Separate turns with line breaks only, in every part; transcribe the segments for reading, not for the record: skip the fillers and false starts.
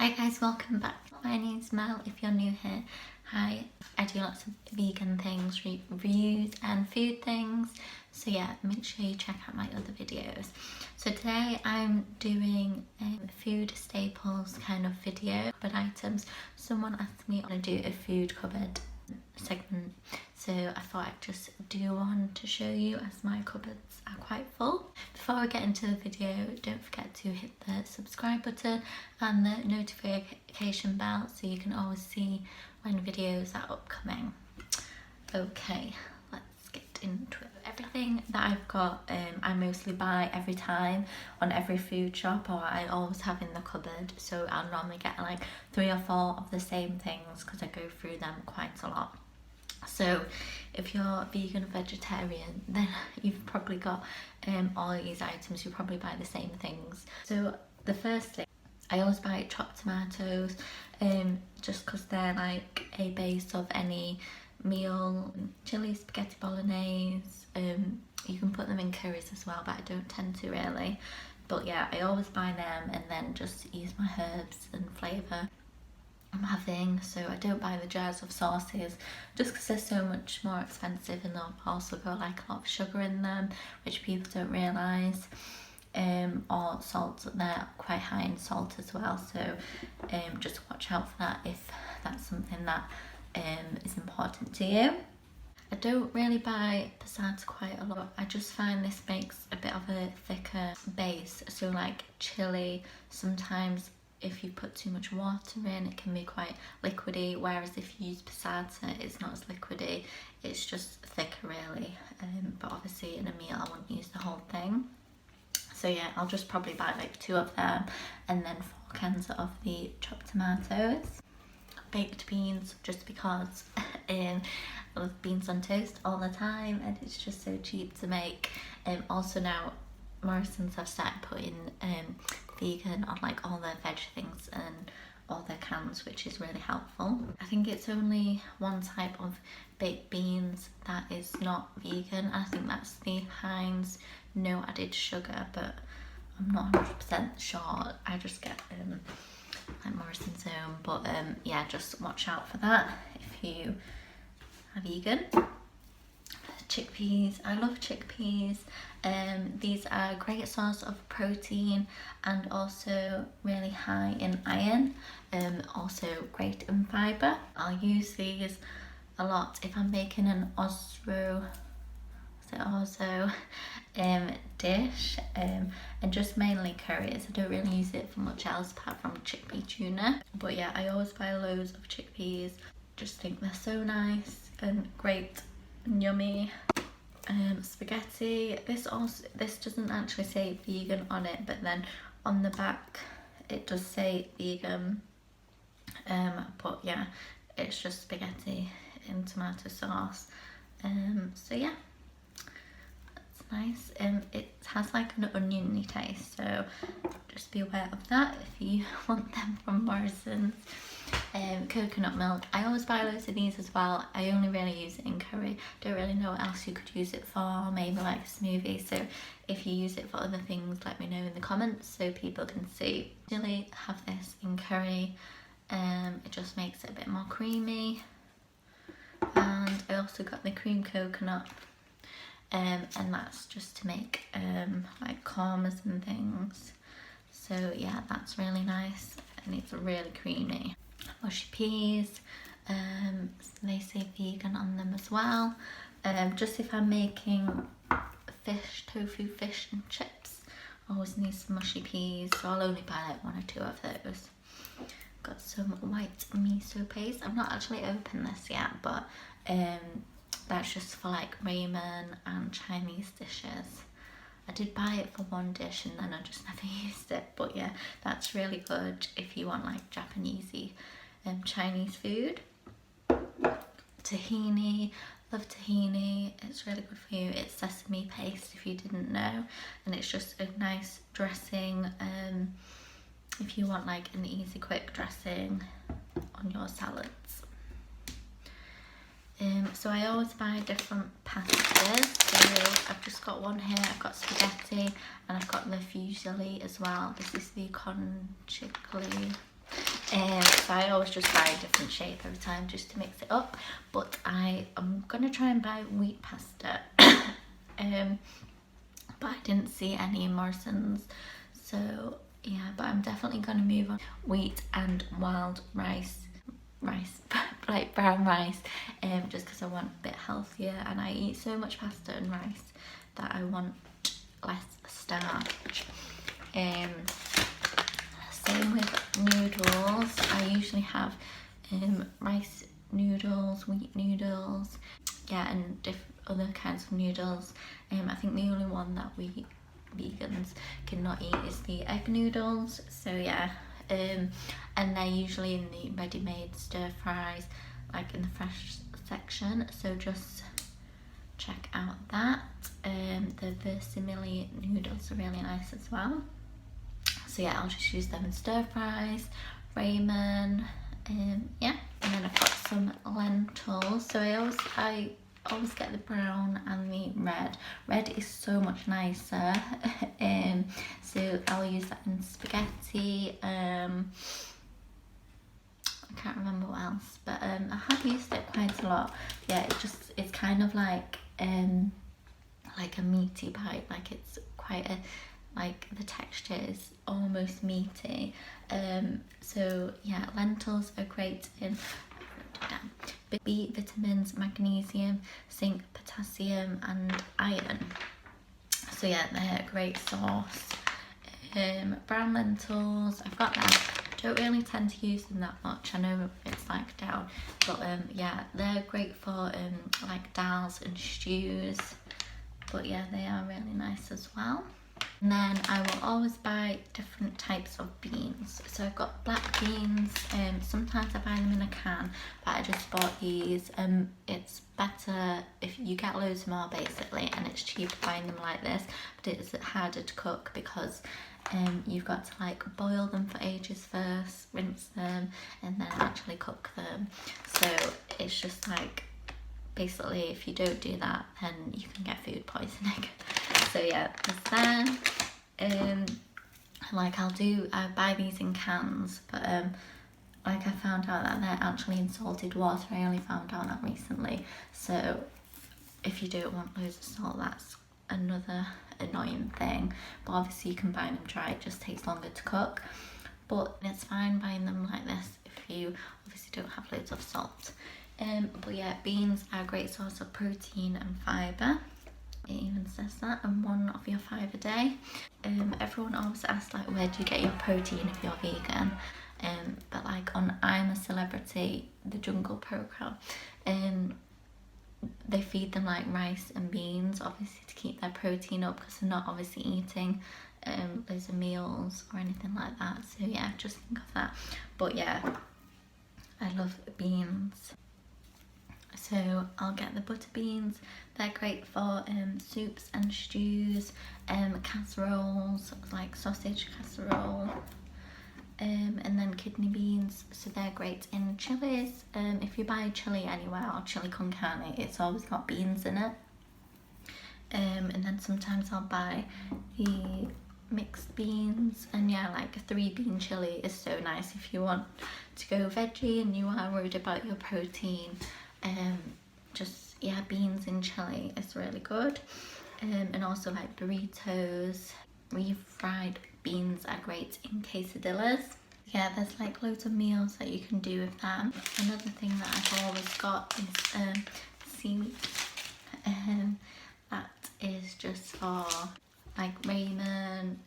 Hi guys, welcome back. My name's Mel if you're new here. Hi, I do lots of vegan things, reviews and food things. So yeah, make sure you check out my other videos. So today I'm doing a food staples kind of video, but items. Someone asked me to do a food cupboard segment, so I thought I'd just do one to show you as my cupboards are quite full. Before we get into the video, don't forget to hit the subscribe button and the notification bell so you can always see when videos are upcoming. Okay, let's get into it. Everything that I've got I mostly buy every time on every food shop, or I always have in the cupboard, so I'll normally get like 3 or 4 of the same things because I go through them quite a lot. So if you're vegan or vegetarian, then you've probably got all these items. You probably buy the same things. So the first thing, I always buy chopped tomatoes, just because they're like a base of any meal. Chili, spaghetti bolognese, you can put them in curries as well, but I don't tend to really. But yeah, I always buy them and then just use my herbs and flavour I'm having. So I don't buy the jars of sauces just because they're so much more expensive, and they'll also got like a lot of sugar in them, which people don't realise, or salt. They're quite high in salt as well, so just watch out for that if that's something that is important to you. I don't really buy passata quite a lot. I just find this makes a bit of a thicker base, so like chili, sometimes if you put too much water in, it can be quite liquidy, whereas if you use passata, it's not as liquidy, it's just thicker really. But obviously in a meal I wouldn't use the whole thing. So yeah, I'll just probably buy like 2 of them and then 4 cans of the chopped tomatoes. Baked beans, just because I love beans on toast all the time and it's just so cheap to make. Also now Morrison's have started putting vegan on like all their veg things and all their cans, which is really helpful. I think it's only one type of baked beans that is not vegan. I think that's the Heinz no added sugar, but I'm not 100% sure. I just get like Morrison's own, but yeah, just watch out for that if you are vegan. Chickpeas, I love chickpeas. These are a great source of protein and also really high in iron, also great in fibre. I'll use these a lot if I'm making an dish, and just mainly curries. I don't really use it for much else apart from chickpea tuna, but yeah, I always buy loads of chickpeas. Just think they're so nice and great and yummy. Spaghetti, this doesn't actually say vegan on it, but then on the back it does say vegan, but yeah, it's just spaghetti in tomato sauce. So yeah, that's nice. It has like an oniony taste, so just be aware of that if you want them from Morrison's. Coconut milk, I always buy loads of these as well. I only really use it in curry. Don't really know what else you could use it for, maybe like a smoothie. So if you use it for other things, let me know in the comments so people can see. Really have this in curry, it just makes it a bit more creamy. And I also got the cream coconut, and that's just to make like kormas and things. So yeah, that's really nice and it's really creamy. Mushy peas, they say vegan on them as well. Just if I'm making tofu fish and chips, I always need some mushy peas, so I'll only buy like 1 or 2 of those. Got some white miso paste. I've not actually opened this yet, but that's just for like ramen and Chinese dishes. I did buy it for 1 dish and then I just never used it, but yeah, that's really good if you want like Japanesey Chinese food. Tahini, love tahini, it's really good for you. It's sesame paste if you didn't know, and it's just a nice dressing if you want like an easy quick dressing on your salads. So I always buy different pastas, so I've just got one here. I've got spaghetti and I've got the fusilli as well. This is the conchigli So I always just buy a different shape every time just to mix it up. But I am gonna try and buy wheat pasta. But I didn't see any in Morrison's, so yeah, but I'm definitely gonna move on wheat and wild rice, like brown rice, just because I want a bit healthier, and I eat so much pasta and rice that I want less starch. Same with noodles. I usually have rice noodles, wheat noodles, yeah, and other kinds of noodles. I think the only one that we vegans cannot eat is the egg noodles. So yeah, and they're usually in the ready-made stir fries, like in the fresh section. So just check out that. The versimile noodles are really nice as well. So yeah, I'll just use them in stir fries, ramen, yeah. And then I've got some lentils. So I always get the brown and the red. Red is so much nicer. So I'll use that in spaghetti. I can't remember what else, but I have used it quite a lot. Yeah, it's kind of like a meaty bite. Like it's quite a, like the texture is almost meaty. So yeah, lentils are great in B vitamins, magnesium, zinc, potassium and iron. So yeah, they're a great source. Brown lentils, I've got them. Don't really tend to use them that much. I know it's like down, but yeah, they're great for like dals and stews. But yeah, they are really nice as well. And then I will always buy different types of beans. So I've got black beans, sometimes I buy them in a can, but I just bought these. It's better if you get loads more basically, and it's cheaper buying them like this, but it's harder to cook because you've got to like boil them for ages first, rinse them, and then actually cook them. So it's just like, basically if you don't do that, then you can get food poisoning. So yeah, there's that. Like I buy these in cans, but like I found out that they're actually in salted water. I only found out that recently. So if you don't want loads of salt, that's another annoying thing. But obviously you can buy them dry, it just takes longer to cook. But it's fine buying them like this if you obviously don't have loads of salt. But yeah, beans are a great source of protein and fibre. It even says that, and 1 of your 5 a day. Everyone always asks like, where do you get your protein if you're vegan? But like on I'm a Celebrity, the Jungle programme, they feed them like rice and beans, obviously to keep their protein up, because they're not obviously eating loads of meals or anything like that. So yeah, just think of that. But yeah, I love beans. So I'll get the butter beans. They're great for soups and stews, casseroles, like sausage casserole, and then kidney beans. So they're great in chilies. If you buy chili anywhere, or chili con carne, it's always got beans in it. And then sometimes I'll buy the mixed beans, and yeah, like a 3-bean chili is so nice if you want to go veggie and you are worried about your protein. Just yeah, beans in chili is really good. And also like burritos, refried beans are great in quesadillas. Yeah, there's like loads of meals that you can do with them. Another thing that I've always got is seaweed. That is just for like ramen.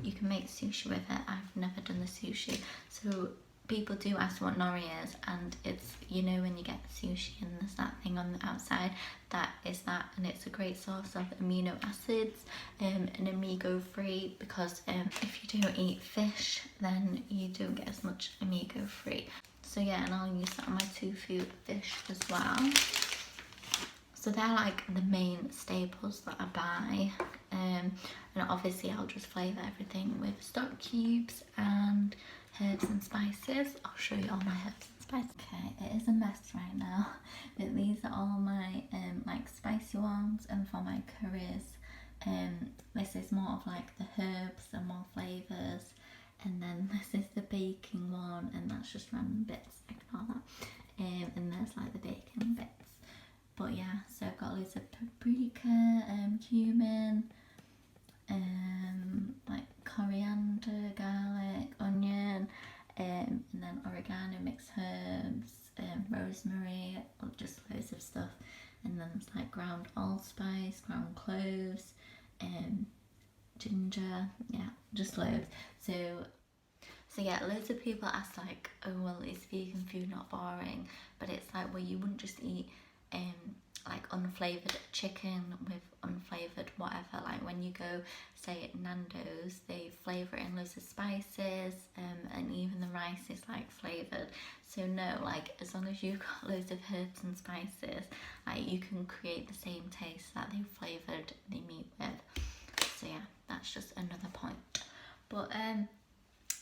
You can make sushi with it. I've never done the sushi, so people do ask what nori is, and it's, you know, when you get sushi and there's that thing on the outside, that is that, and it's a great source of amino acids, and omega-free, because if you don't eat fish, then you don't get as much omega-free. So yeah, and I'll use that on my tofu fish as well. So they're like the main staples that I buy, and obviously I'll just flavour everything with stock cubes and herbs and spices. I'll show you all my herbs and spices. Okay, it is a mess right now, but these are all my like spicy ones, and for my curries, this is more of like the herbs and more flavours, and then this is the baking one, coriander, garlic, onion, and then oregano, mixed herbs, rosemary, just loads of stuff. And then it's like ground allspice, ground cloves, ginger, yeah, just loads. So yeah, loads of people ask like, oh well, is vegan food not boring? But it's like, well, you wouldn't just eat like unflavoured chicken with unflavoured whatever. Like when you go, say at Nando's, they flavour it in loads of spices, and even the rice is like flavoured. So no, like as long as you've got loads of herbs and spices, like you can create the same taste that they flavoured the meat with. So yeah, that's just another point. But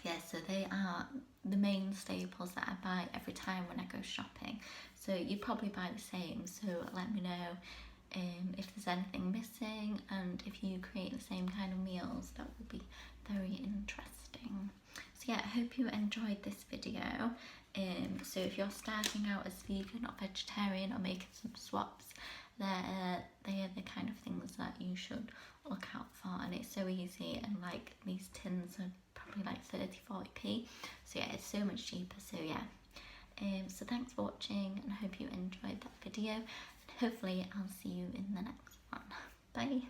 yeah, so they are the main staples that I buy every time when I go shopping. So you probably buy the same, so let me know if there's anything missing, and if you create the same kind of meals, that would be very interesting. So yeah, I hope you enjoyed this video. So if you're starting out as vegan or vegetarian or making some swaps, they are the kind of things that you should look out for, and it's so easy, and like these tins are probably like 30-40p, so yeah, it's so much cheaper. So yeah, so thanks for watching, and I hope you enjoyed that video, and hopefully I'll see you in the next one. Bye.